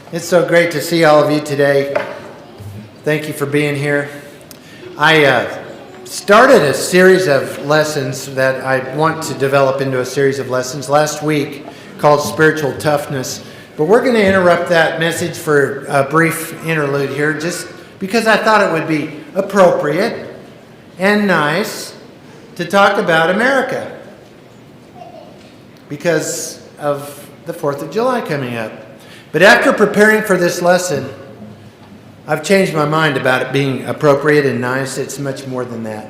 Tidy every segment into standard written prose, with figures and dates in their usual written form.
It's so great to see all of you today. Thank you for being here. I started a series of lessons that I want to develop into a series of lessons last week called Spiritual Toughness. But we're going to interrupt that message for a brief interlude here just because I thought it would be appropriate and nice to talk about America because of the 4th of July coming up. But after preparing for this lesson, I've changed my mind about it being appropriate and nice. It's much more than that.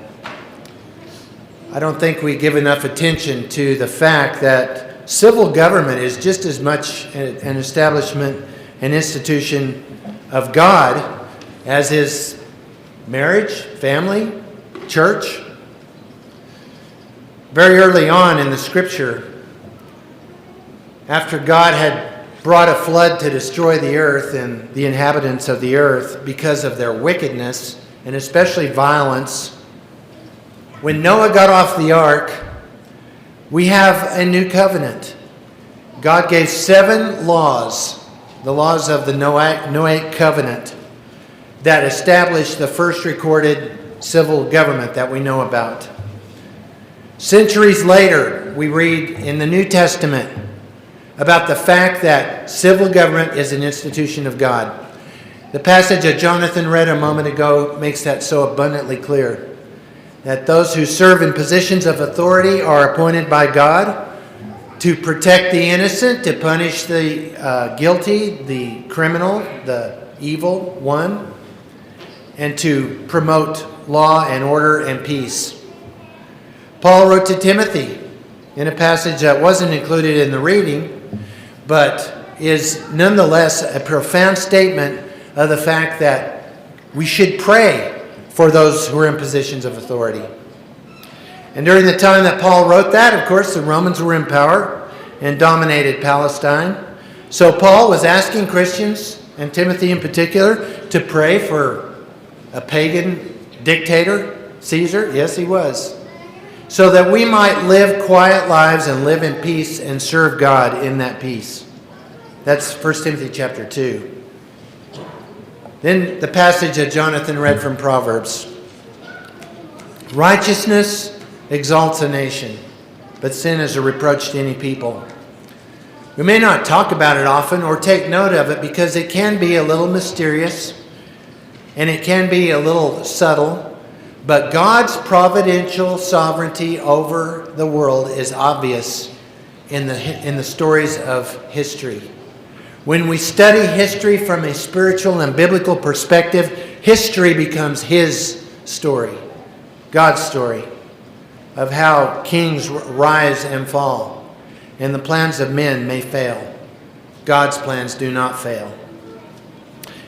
I don't think we give enough attention to the fact that civil government is just as much an establishment, an institution of God as is marriage, family, church. Very early on in the scripture, after God had brought a flood to destroy the earth and the inhabitants of the earth because of their wickedness and especially violence, when Noah got off the ark, we have a new covenant. God gave 7 laws, the laws of the Noahic covenant, that established the first recorded civil government that we know about. Centuries later, we read in the New Testament about the fact that civil government is an institution of God. The passage that Jonathan read a moment ago makes that so abundantly clear, that those who serve in positions of authority are appointed by God to protect the innocent, to punish the guilty, the criminal, the evil one, and to promote law and order and peace. Paul wrote to Timothy in a passage that wasn't included in the reading, but is nonetheless a profound statement of the fact that we should pray for those who are in positions of authority. And during the time that Paul wrote that, of course, the Romans were in power and dominated Palestine. So Paul was asking Christians, and Timothy in particular, to pray for a pagan dictator, Caesar. Yes, he was. So that we might live quiet lives and live in peace and serve God in that peace. That's 1 Timothy chapter 2. Then the passage that Jonathan read from Proverbs. Righteousness exalts a nation, but sin is a reproach to any people. We may not talk about it often or take note of it because it can be a little mysterious and it can be a little subtle. But God's providential sovereignty over the world is obvious in the stories of history. When we study history from a spiritual and biblical perspective, history becomes His story, God's story, of how kings rise and fall, and the plans of men may fail. God's plans do not fail.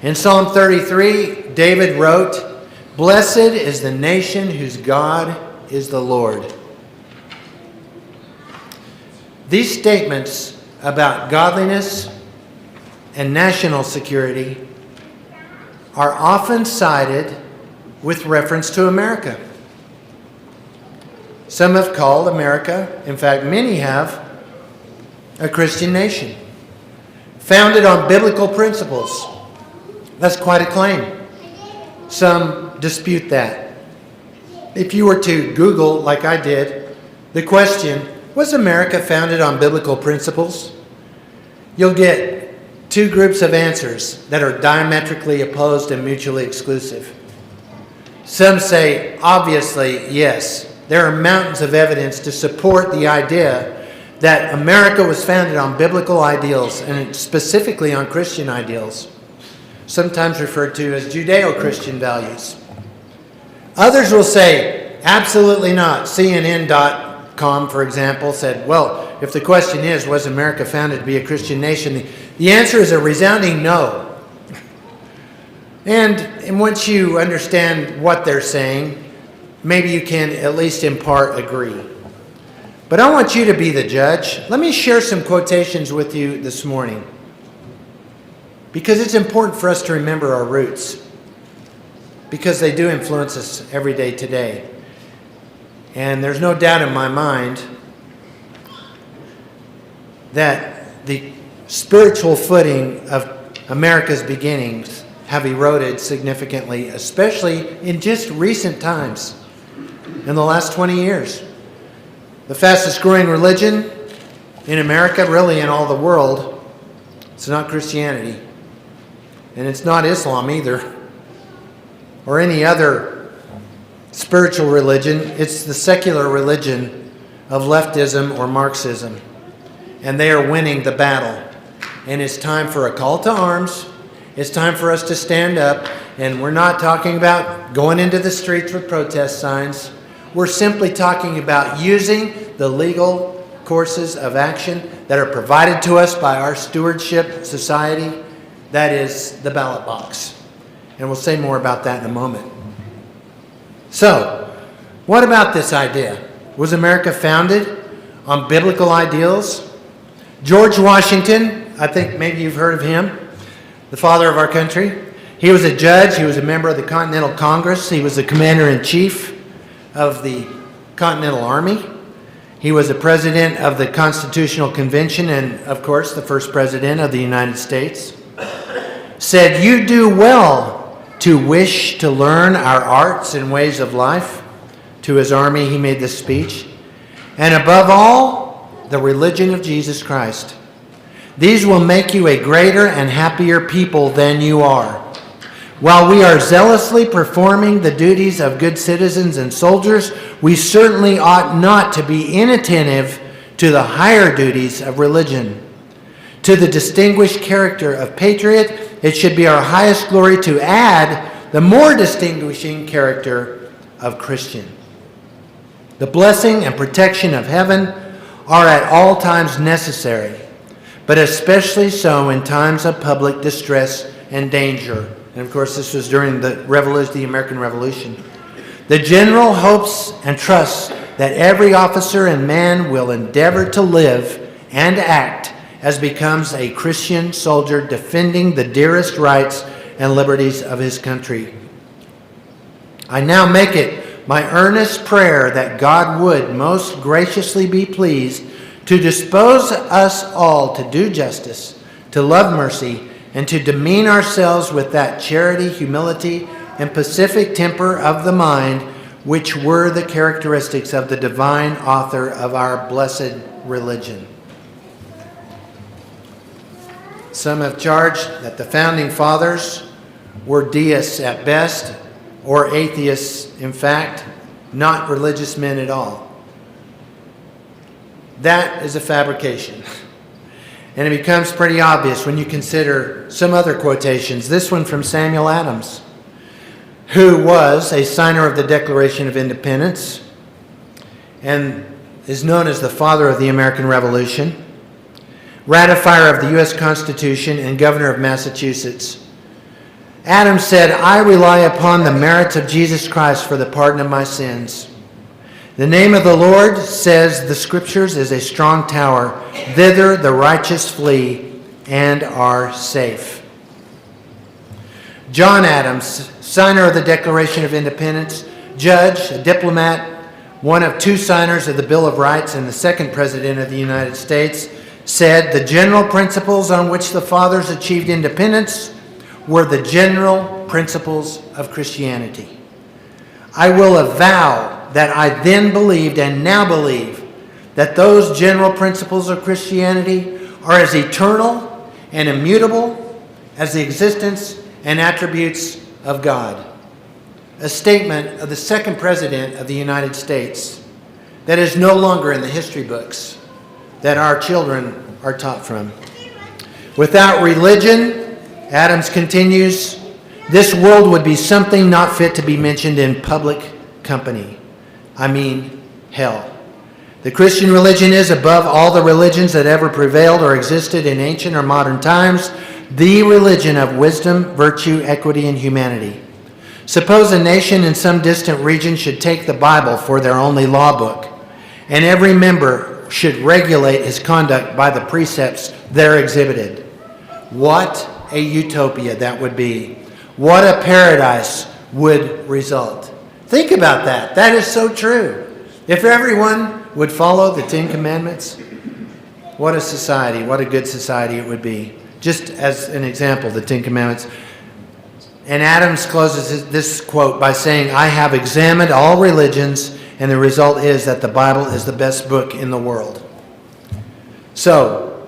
In Psalm 33, David wrote, "Blessed is the nation whose God is the Lord." These statements about godliness and national security are often cited with reference to America. Some have called America, in fact many have, a Christian nation, founded on biblical principles. That's quite a claim. Some dispute that. If you were to Google, like I did, the question, was America founded on biblical principles? You'll get 2 groups of answers that are diametrically opposed and mutually exclusive. Some say, obviously, yes. There are mountains of evidence to support the idea that America was founded on biblical ideals and specifically on Christian ideals, sometimes referred to as Judeo-Christian values. Others will say, absolutely not. CNN.com, for example, said, well, if the question is, was America founded to be a Christian nation? The answer is a resounding no. And once you understand what they're saying, maybe you can at least in part agree. But I want you to be the judge. Let me share some quotations with you this morning, because it's important for us to remember our roots, because they do influence us every day today. And there's no doubt in my mind that the spiritual footing of America's beginnings have eroded significantly, especially in just recent times, in the last 20 years. The fastest growing religion in America, really in all the world, it's not Christianity. And it's not Islam either, or any other spiritual religion. It's the secular religion of leftism or Marxism. And they are winning the battle. And it's time for a call to arms. It's time for us to stand up. And we're not talking about going into the streets with protest signs. We're simply talking about using the legal courses of action that are provided to us by our stewardship society. That is the ballot box. And we'll say more about that in a moment. So, what about this idea? Was America founded on biblical ideals? George Washington, I think maybe you've heard of him, the father of our country. He was a judge. He was a member of the Continental Congress. He was the commander-in-chief of the Continental Army. He was the president of the Constitutional Convention and, of course, the first president of the United States. Said, "You do well to wish to learn our arts and ways of life." To his army, he made this speech. "And above all, the religion of Jesus Christ. These will make you a greater and happier people than you are. While we are zealously performing the duties of good citizens and soldiers, we certainly ought not to be inattentive to the higher duties of religion. To the distinguished character of patriot, it should be our highest glory to add the more distinguishing character of Christian. The blessing and protection of heaven are at all times necessary, but especially so in times of public distress and danger." And of course, this was during the American Revolution. "The general hopes and trusts that every officer and man will endeavor to live and act as becomes a Christian soldier defending the dearest rights and liberties of his country. I now make it my earnest prayer that God would most graciously be pleased to dispose us all to do justice, to love mercy, and to demean ourselves with that charity, humility, and pacific temper of the mind which were the characteristics of the divine author of our blessed religion." Some have charged that the founding fathers were deists at best, or atheists, in fact, not religious men at all. That is a fabrication. And it becomes pretty obvious when you consider some other quotations. This one from Samuel Adams, who was a signer of the Declaration of Independence and is known as the father of the American Revolution, ratifier of the U.S. Constitution, and governor of Massachusetts. Adams said, "I rely upon the merits of Jesus Christ for the pardon of my sins. The name of the Lord, says the Scriptures, is a strong tower. Thither the righteous flee and are safe." John Adams, signer of the Declaration of Independence, judge, a diplomat, one of two signers of the Bill of Rights, and the second president of the United States, said, "The general principles on which the fathers achieved independence were the general principles of Christianity. I will avow that I then believed and now believe that those general principles of Christianity are as eternal and immutable as the existence and attributes of God." A statement of the second president of the United States that is no longer in the history books that our children are taught from. Without religion, Adams continues, this world would be something not fit to be mentioned in public company. I mean, hell. The Christian religion is, above all the religions that ever prevailed or existed in ancient or modern times, the religion of wisdom, virtue, equity, and humanity. Suppose a nation in some distant region should take the Bible for their only law book, and every member should regulate his conduct by the precepts there exhibited. What a utopia that would be. What a paradise would result. Think about that. That is so true. If everyone would follow the Ten Commandments, what a society, what a good society it would be. Just as an example, the Ten Commandments. And Adams closes this quote by saying, I have examined all religions, and the result is that the Bible is the best book in the world. So,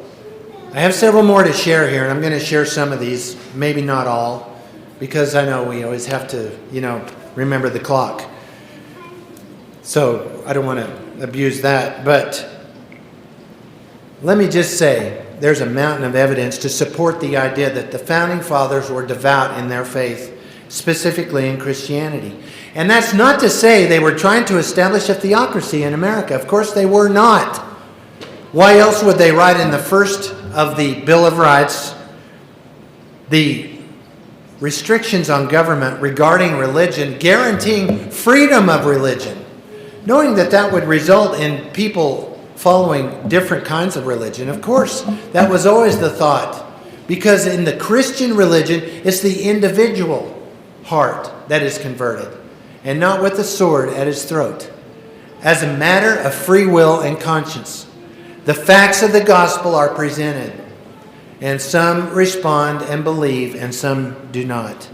I have several more to share here, and I'm going to share some of these, maybe not all, because I know we always have to, remember the clock. So, I don't want to abuse that, but let me just say, there's a mountain of evidence to support the idea that the Founding Fathers were devout in their faith, specifically in Christianity. And that's not to say they were trying to establish a theocracy in America. Of course they were not. Why else would they write in the first of the Bill of Rights the restrictions on government regarding religion, guaranteeing freedom of religion, knowing that that would result in people following different kinds of religion? Of course, that was always the thought. Because in the Christian religion, it's the individual heart that is converted, and not with a sword at his throat. As a matter of free will and conscience, the facts of the gospel are presented, and some respond and believe, and some do not.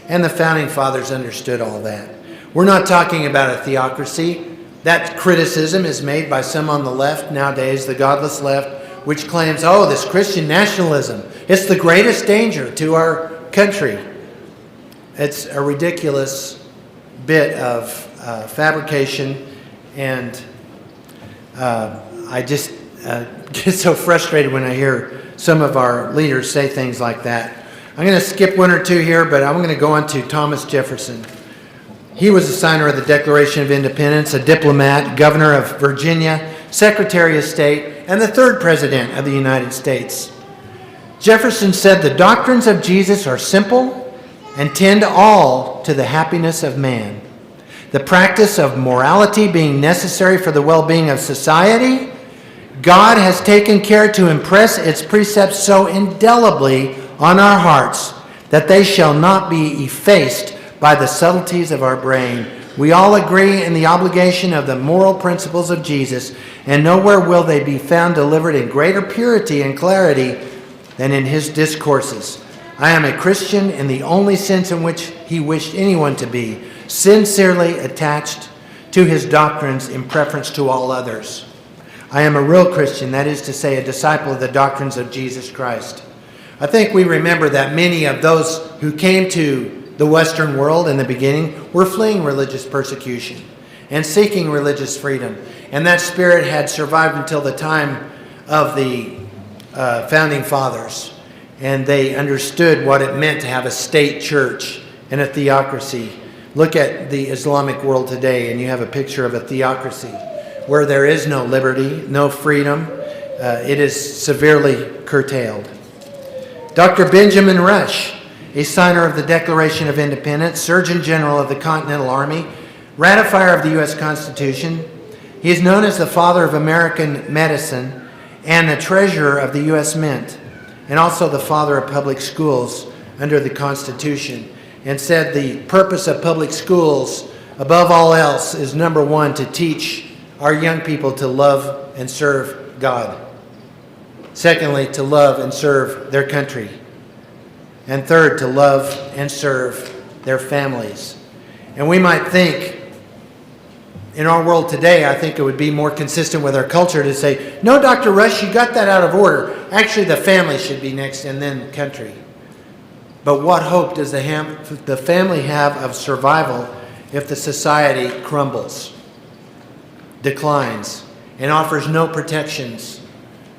And the Founding Fathers understood all that. We're not talking about a theocracy. That criticism is made by some on the left nowadays, the godless left, which claims, this Christian nationalism, it's the greatest danger to our country. It's a ridiculous bit of fabrication, and I just get so frustrated when I hear some of our leaders say things like that. I'm going to skip one or two here, but I'm going to go on to Thomas Jefferson. He was a signer of the Declaration of Independence, a diplomat, governor of Virginia, Secretary of State, and the third president of the United States. Jefferson said, the doctrines of Jesus are simple and tend all to the happiness of man. The practice of morality being necessary for the well-being of society, God has taken care to impress its precepts so indelibly on our hearts that they shall not be effaced by the subtleties of our brain. We all agree in the obligation of the moral principles of Jesus, and nowhere will they be found delivered in greater purity and clarity than in his discourses. I am a Christian in the only sense in which he wished anyone to be, sincerely attached to his doctrines in preference to all others. I am a real Christian, that is to say, a disciple of the doctrines of Jesus Christ. I think we remember that many of those who came to the Western world in the beginning were fleeing religious persecution and seeking religious freedom. And that spirit had survived until the time of the Founding Fathers. And they understood what it meant to have a state church and a theocracy. Look at the Islamic world today, and you have a picture of a theocracy where there is no liberty, no freedom. It is severely curtailed. Dr. Benjamin Rush, a signer of the Declaration of Independence, Surgeon General of the Continental Army, ratifier of the U.S. Constitution. He is known as the father of American medicine and the treasurer of the U.S. Mint, and also the father of public schools under the Constitution, and said the purpose of public schools, above all else, is number one, to teach our young people to love and serve God. Secondly, to love and serve their country. And third, to love and serve their families. And we might think, in our world today, I think it would be more consistent with our culture to say, no, Dr. Rush, you got that out of order. Actually, the family should be next and then country. But what hope does the family have of survival if the society crumbles, declines, and offers no protections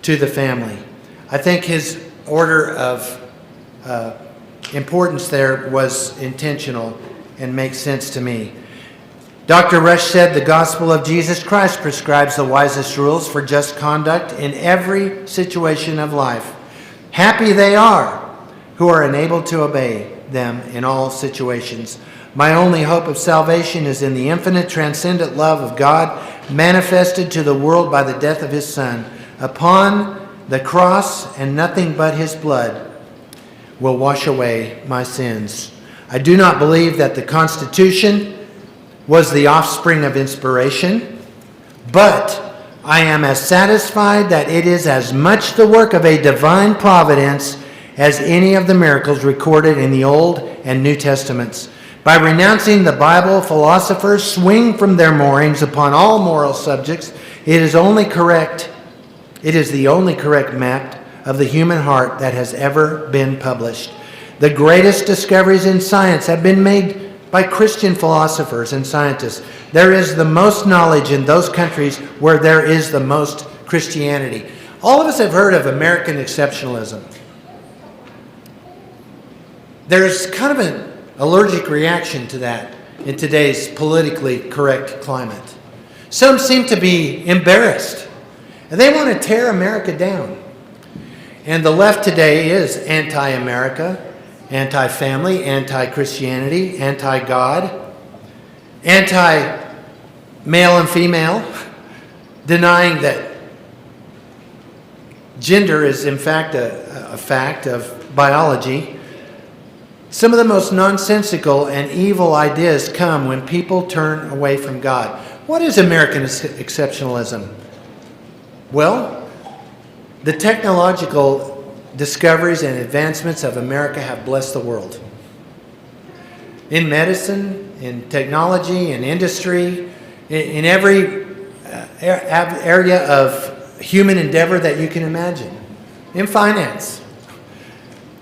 to the family? I think his order of importance there was intentional and makes sense to me. Dr. Rush said the gospel of Jesus Christ prescribes the wisest rules for just conduct in every situation of life. Happy they are who are enabled to obey them in all situations. My only hope of salvation is in the infinite transcendent love of God manifested to the world by the death of his Son upon the cross, and nothing but his blood will wash away my sins. I do not believe that the Constitution was the offspring of inspiration, but I am as satisfied that it is as much the work of a divine providence as any of the miracles recorded in the Old and New Testaments. By renouncing the Bible, philosophers swing from their moorings upon all moral subjects. It is the only correct map of the human heart that has ever been published. The greatest discoveries in science have been made by Christian philosophers and scientists. There is the most knowledge in those countries where there is the most Christianity. All of us have heard of American exceptionalism. There's kind of an allergic reaction to that in today's politically correct climate. Some seem to be embarrassed, and they want to tear America down. And the left today is anti-America, anti-family, anti-Christianity, anti-God, anti-male and female, denying that gender is in fact a fact of biology. Some of the most nonsensical and evil ideas come when people turn away from God. What is American exceptionalism? Well, the technological discoveries and advancements of America have blessed the world. In medicine, in technology, in industry, in every area of human endeavor that you can imagine. In finance.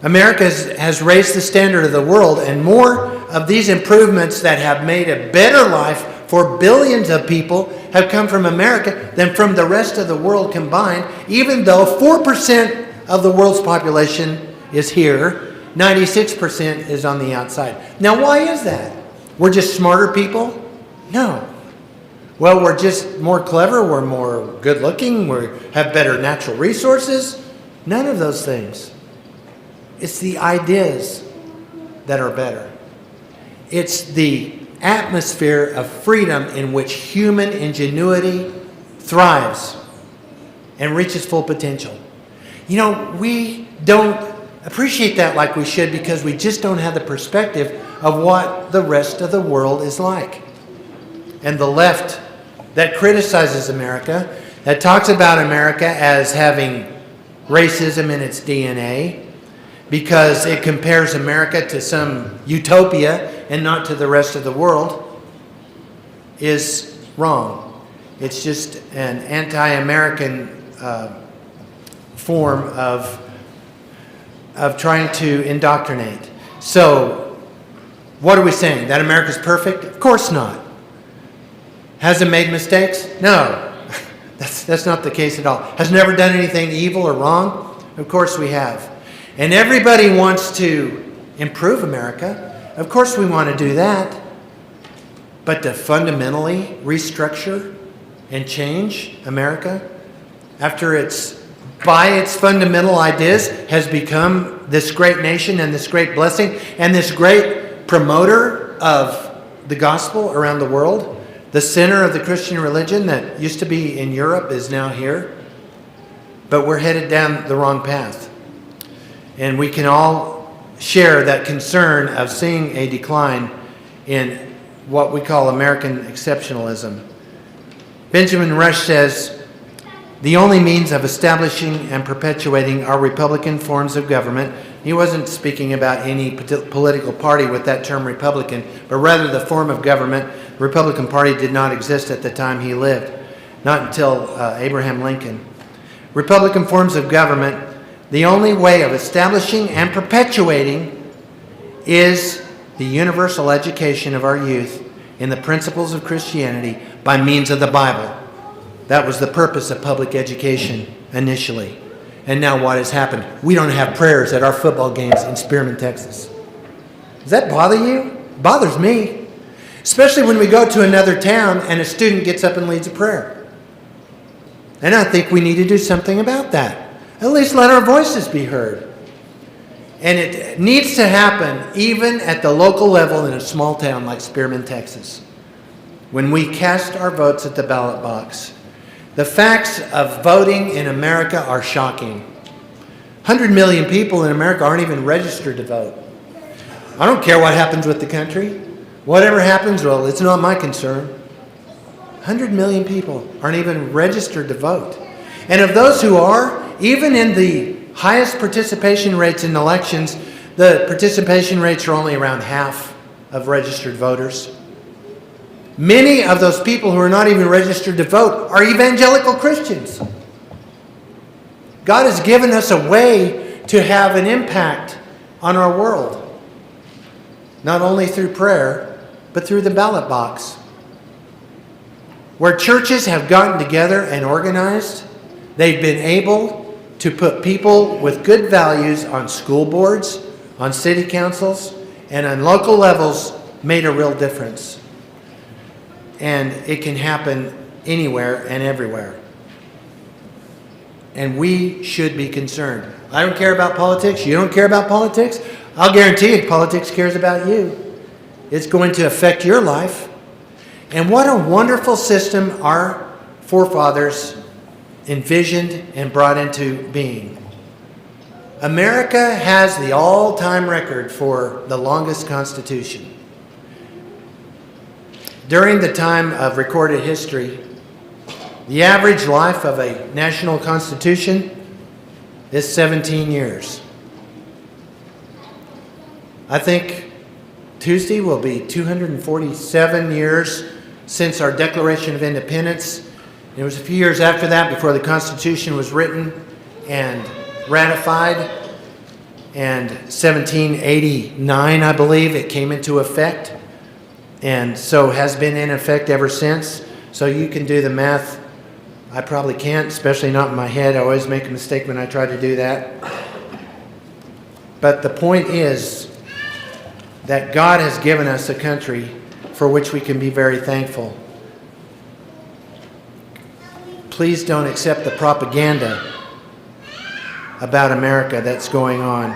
America has raised the standard of the world, and more of these improvements that have made a better life for billions of people have come from America than from the rest of the world combined, even though 4% of the world's population is here, 96% is on the outside. Now, why is that? We're just smarter people? No. Well, we're just more clever, we're more good-looking, we have better natural resources? None of those things. It's the ideas that are better. It's the atmosphere of freedom in which human ingenuity thrives and reaches full potential. You know, we don't appreciate that like we should because we just don't have the perspective of what the rest of the world is like. And the left that criticizes America, that talks about America as having racism in its DNA, because it compares America to some utopia and not to the rest of the world, is wrong. It's just an anti-American form of trying to indoctrinate. So, what are we saying? That America's perfect? Of course not. Has it made mistakes? No. That's not the case at all. Has never done anything evil or wrong? Of course we have. And everybody wants to improve America. Of course we want to do that. But to fundamentally restructure and change America after it's, by its fundamental ideas, has become this great nation and this great blessing and this great promoter of the gospel around the world. The center of the Christian religion that used to be in Europe is now here. But we're headed down the wrong path. And we can all share that concern of seeing a decline in what we call American exceptionalism. Benjamin Rush says, the only means of establishing and perpetuating our Republican forms of government, he wasn't speaking about any political party with that term Republican, but rather the form of government. The Republican Party did not exist at the time he lived, not until Abraham Lincoln. Republican forms of government, the only way of establishing and perpetuating is the universal education of our youth in the principles of Christianity by means of the Bible. That was the purpose of public education initially. And now what has happened? We don't have prayers at our football games in Spearman, Texas. Does that bother you? It bothers me. Especially when we go to another town and a student gets up and leads a prayer. And I think we need to do something about that. At least let our voices be heard. And it needs to happen even at the local level in a small town like Spearman, Texas. When we cast our votes at the ballot box, the facts of voting in America are shocking. 100 million people in America aren't even registered to vote. I don't care what happens with the country. Whatever happens, well, it's not my concern. 100 million people aren't even registered to vote. And of those who are, even in the highest participation rates in elections, the participation rates are only around half of registered voters. Many of those people who are not even registered to vote are evangelical Christians. God has given us a way to have an impact on our world, not only through prayer, but through the ballot box. Where churches have gotten together and organized, they've been able to put people with good values on school boards, on city councils, and on local levels, made a real difference. And it can happen anywhere and everywhere. And we should be concerned. I don't care about politics. You don't care about politics. I'll guarantee you politics cares about you. It's going to affect your life. And what a wonderful system our forefathers envisioned and brought into being. America has the all-time record for the longest constitution. During the time of recorded history, the average life of a national constitution is 17 years. I think Tuesday will be 247 years since our Declaration of Independence. It was a few years after that before the Constitution was written and ratified. And 1789, I believe, it came into effect. And so has been in effect ever since. So you can do the math. I probably can't, especially not in my head. I always make a mistake when I try to do that. But the point is that God has given us a country for which we can be very thankful. Please don't accept the propaganda about America that's going on.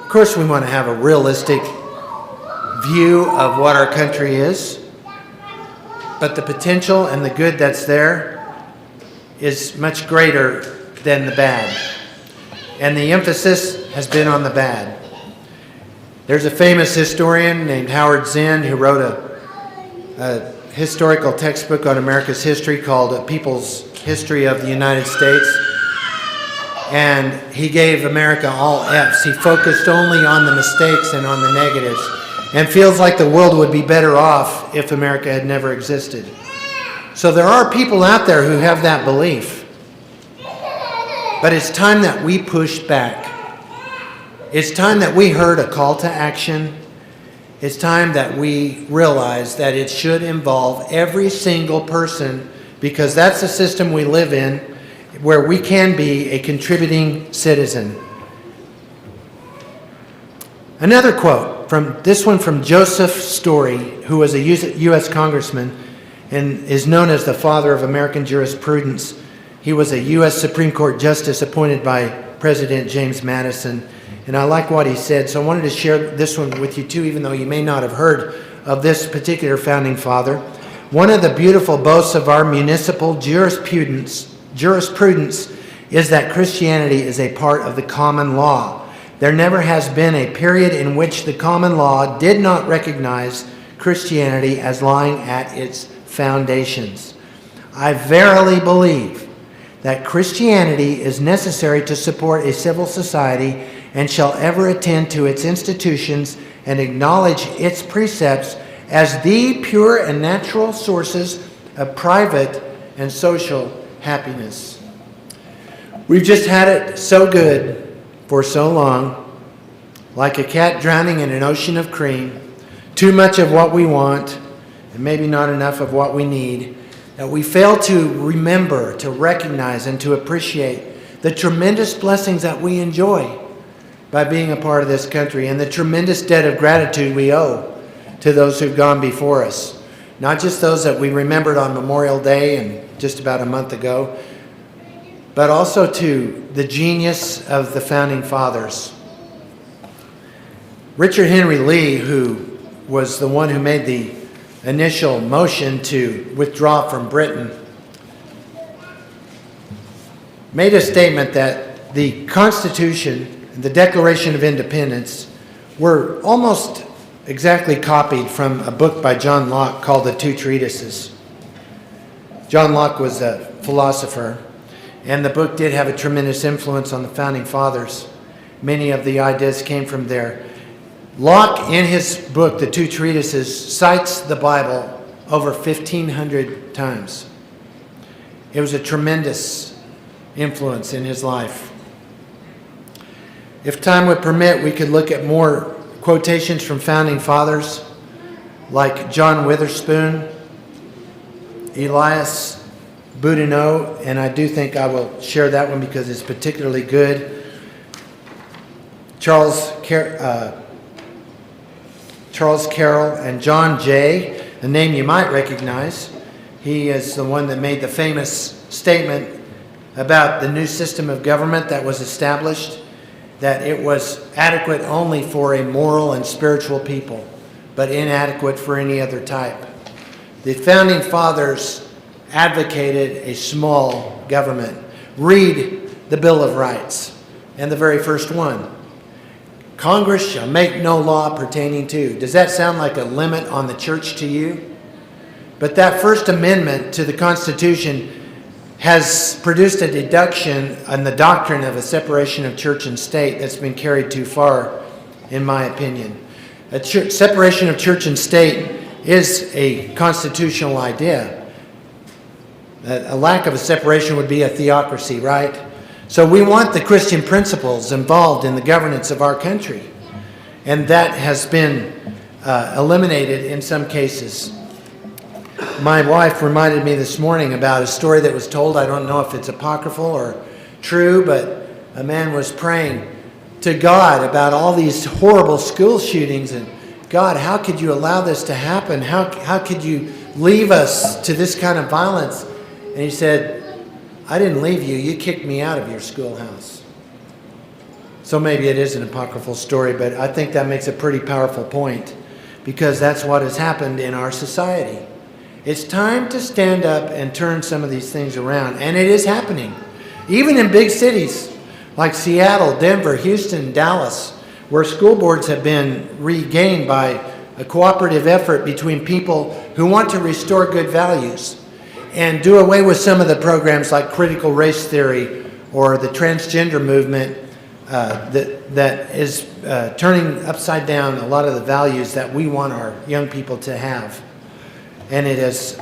Of course, we want to have a realistic view of what our country is, but the potential and the good that's there is much greater than the bad. And the emphasis has been on the bad. There's a famous historian named Howard Zinn who wrote a historical textbook on America's history called People's History of the United States. And he gave America all F's. He focused only on the mistakes and on the negatives, and feels like the world would be better off if America had never existed. So there are people out there who have that belief. But it's time that we push back. It's time that we heard a call to action. It's time that we realize that it should involve every single person, because that's the system we live in, where we can be a contributing citizen. Another quote, from this one from Joseph Story, who was a U.S. congressman and is known as the father of American jurisprudence. He was a U.S. Supreme Court justice appointed by President James Madison. And I like what he said, so I wanted to share this one with you too, even though you may not have heard of this particular founding father. One of the beautiful boasts of our municipal jurisprudence is that Christianity is a part of the common law. There never has been a period in which the common law did not recognize Christianity as lying at its foundations. I verily believe that Christianity is necessary to support a civil society and shall ever attend to its institutions and acknowledge its precepts as the pure and natural sources of private and social happiness. We've just had it so good for so long, like a cat drowning in an ocean of cream, too much of what we want and maybe not enough of what we need, that we fail to remember, to recognize, and to appreciate the tremendous blessings that we enjoy by being a part of this country, and the tremendous debt of gratitude we owe to those who've gone before us. Not just those that we remembered on Memorial Day and just about a month ago, but also to the genius of the founding fathers. Richard Henry Lee, who was the one who made the initial motion to withdraw from Britain, made a statement that the Constitution and the Declaration of Independence were almost exactly copied from a book by John Locke called The Two Treatises. John Locke was a philosopher, And the book did have a tremendous influence on the Founding Fathers. Many of the ideas came from there. Locke, in his book, The Two Treatises, cites the Bible over 1,500 times. It was a tremendous influence in his life. If time would permit, we could look at more quotations from Founding Fathers, like John Witherspoon, Elias Boudinot, and I do think I will share that one because it's particularly good. Charles Carroll and John Jay, a name you might recognize. He is the one that made the famous statement about the new system of government that was established, that it was adequate only for a moral and spiritual people, but inadequate for any other type. The Founding Fathers advocated a small government. Read the Bill of Rights, and the very first one. Congress shall make no law pertaining to. Does that sound like a limit on the church to you? But that First Amendment to the Constitution has produced a deduction on the doctrine of a separation of church and state that's been carried too far, in my opinion. Separation of church and state is a constitutional idea. A lack of a separation would be a theocracy, right? So we want the Christian principles involved in the governance of our country. And that has been eliminated in some cases. My wife reminded me this morning about a story that was told. I don't know if it's apocryphal or true, but a man was praying to God about all these horrible school shootings. And God, how could you allow this to happen? How could you leave us to this kind of violence? And he said, I didn't leave you. You kicked me out of your schoolhouse. So maybe it is an apocryphal story, but I think that makes a pretty powerful point because that's what has happened in our society. It's time to stand up and turn some of these things around. And it is happening. Even in big cities like Seattle, Denver, Houston, Dallas, where school boards have been regained by a cooperative effort between people who want to restore good values and do away with some of the programs like critical race theory or the transgender movement that is turning upside down a lot of the values that we want our young people to have. And it has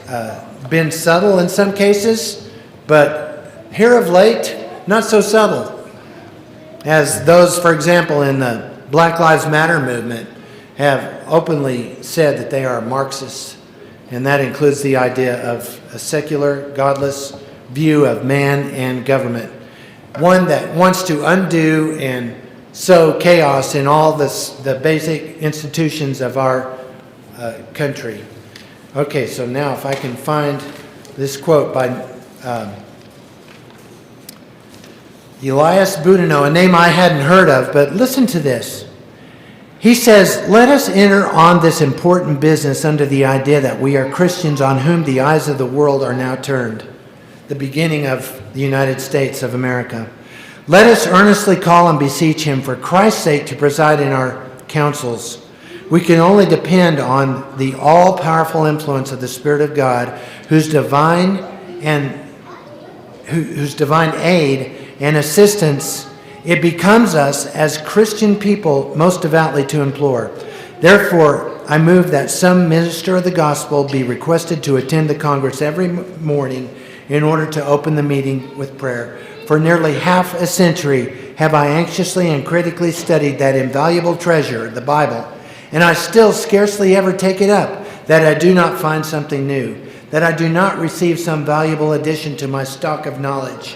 been subtle in some cases, but here of late, not so subtle. As those, for example, in the Black Lives Matter movement have openly said that they are Marxists, and that includes the idea of a secular, godless view of man and government, one that wants to undo and sow chaos in all the basic institutions of our country. Okay, so now if I can find this quote by Elias Boudinot, a name I hadn't heard of, but listen to this. He says, let us enter on this important business under the idea that we are Christians on whom the eyes of the world are now turned, the beginning of the United States of America. Let us earnestly call and beseech him for Christ's sake to preside in our councils. We can only depend on the all-powerful influence of the Spirit of God, whose divine aid and assistance it becomes us as Christian people most devoutly to implore. Therefore, I move that some minister of the gospel be requested to attend the Congress every morning in order to open the meeting with prayer. For nearly half a century have I anxiously and critically studied that invaluable treasure, the Bible, and I still scarcely ever take it up, that I do not find something new, that I do not receive some valuable addition to my stock of knowledge,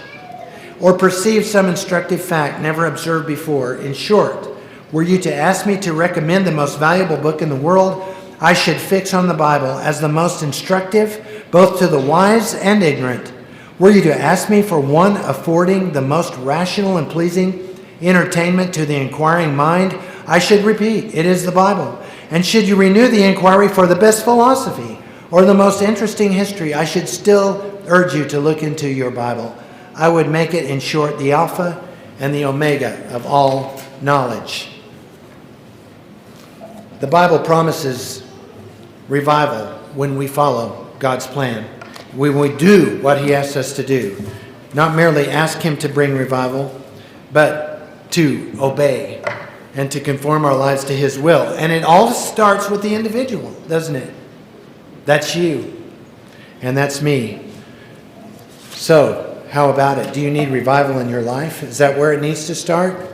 or perceive some instructive fact never observed before. In short, were you to ask me to recommend the most valuable book in the world, I should fix on the Bible as the most instructive, both to the wise and ignorant. Were you to ask me for one affording the most rational and pleasing entertainment to the inquiring mind, I should repeat, it is the Bible. And should you renew the inquiry for the best philosophy or the most interesting history, I should still urge you to look into your Bible. I would make it, in short, the Alpha and the Omega of all knowledge. The Bible promises revival when we follow God's plan, when we do what He asks us to do. not merely ask him to bring revival, but to obey and to conform our lives to his will. And it all starts with the individual, doesn't it? That's you. And that's me. So, how about it? Do you need revival in your life? Is that where it needs to start?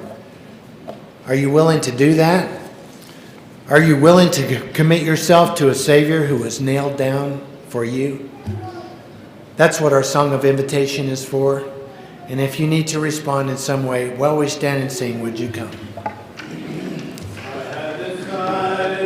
Are you willing to do that? Are you willing to commit yourself to a Savior who was nailed down for you? That's what our song of invitation is for. And if you need to respond in some way, while we stand and sing, would you come?